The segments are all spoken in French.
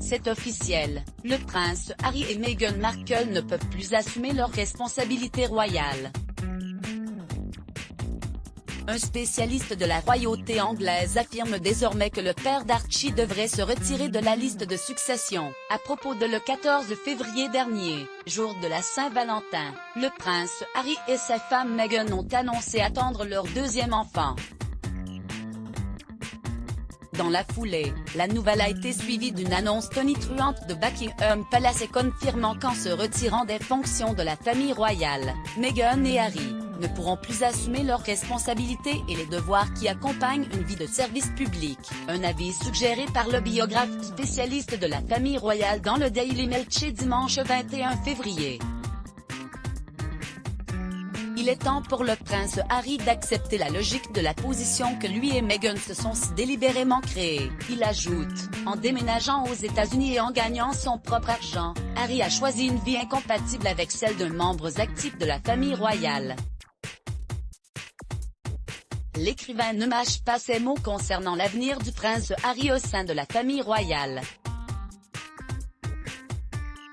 C'est officiel, le prince Harry et Meghan Markle ne peuvent plus assumer leurs responsabilités royales. Un spécialiste de la royauté anglaise affirme désormais que le père d'Archie devrait se retirer de la liste de succession. À propos de le 14 février dernier, jour de la Saint-Valentin, le prince Harry et sa femme Meghan ont annoncé attendre leur deuxième enfant. Dans la foulée, la nouvelle a été suivie d'une annonce tonitruante de Buckingham Palace confirmant qu'en se retirant des fonctions de la famille royale, Meghan et Harry ne pourront plus assumer leurs responsabilités et les devoirs qui accompagnent une vie de service public. Un avis suggéré par le biographe spécialiste de la famille royale dans le Daily Mail dimanche 21 février. Il est temps pour le prince Harry d'accepter la logique de la position que lui et Meghan se sont si délibérément créée. Il ajoute, en déménageant aux États-Unis et en gagnant son propre argent, Harry a choisi une vie incompatible avec celle d'un membre actif de la famille royale. L'écrivain ne mâche pas ses mots concernant l'avenir du prince Harry au sein de la famille royale.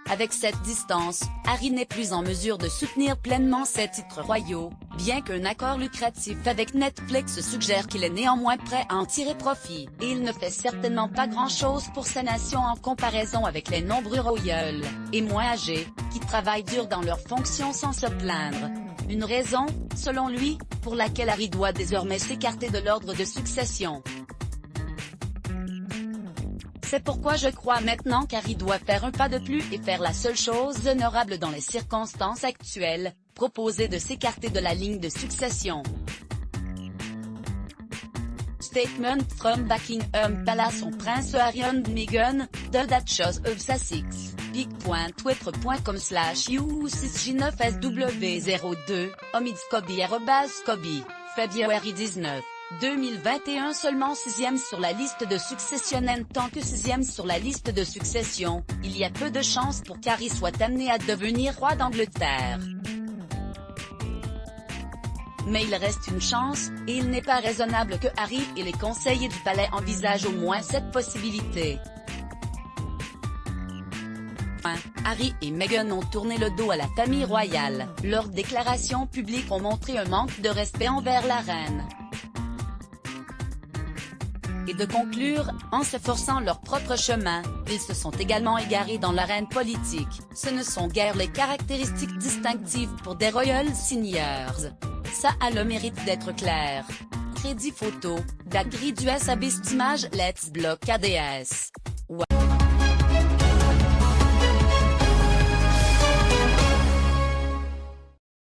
Avec cette distance, Harry n'est plus en mesure de soutenir pleinement ses titres royaux, bien qu'un accord lucratif avec Netflix suggère qu'il est néanmoins prêt à en tirer profit, et il ne fait certainement pas grand-chose pour sa nation en comparaison avec les nombreux royals, et moins âgés, qui travaillent dur dans leurs fonctions sans se plaindre. Une raison, selon lui, pour laquelle Harry doit désormais s'écarter de l'ordre de succession. C'est pourquoi je crois maintenant qu'Harry doit faire un pas de plus et faire la seule chose honorable dans les circonstances actuelles, proposer de s'écarter de la ligne de succession. Statement from Buckingham Palace au prince Harry and Meghan, the Duchess of Sussex, pic.twitter.com/u6g9sw02, omidscoby@scoby, February 19. 2021 seulement 6e sur la liste de succession. En tant que 6e sur la liste de succession, il y a peu de chances pour qu'Harry soit amené à devenir roi d'Angleterre. Mais il reste une chance, et il n'est pas raisonnable que Harry et les conseillers du palais envisagent au moins cette possibilité. Harry et Meghan ont tourné le dos à la famille royale. Leurs déclarations publiques ont montré un manque de respect envers la reine. Et de conclure, en se forçant leur propre chemin, ils se sont également égarés dans l'arène politique. Ce ne sont guère les caractéristiques distinctives pour des royal seniors. Ça a le mérite d'être clair. Crédit photo, d'Agri du SABistimage Let's Block ADS. Ouais.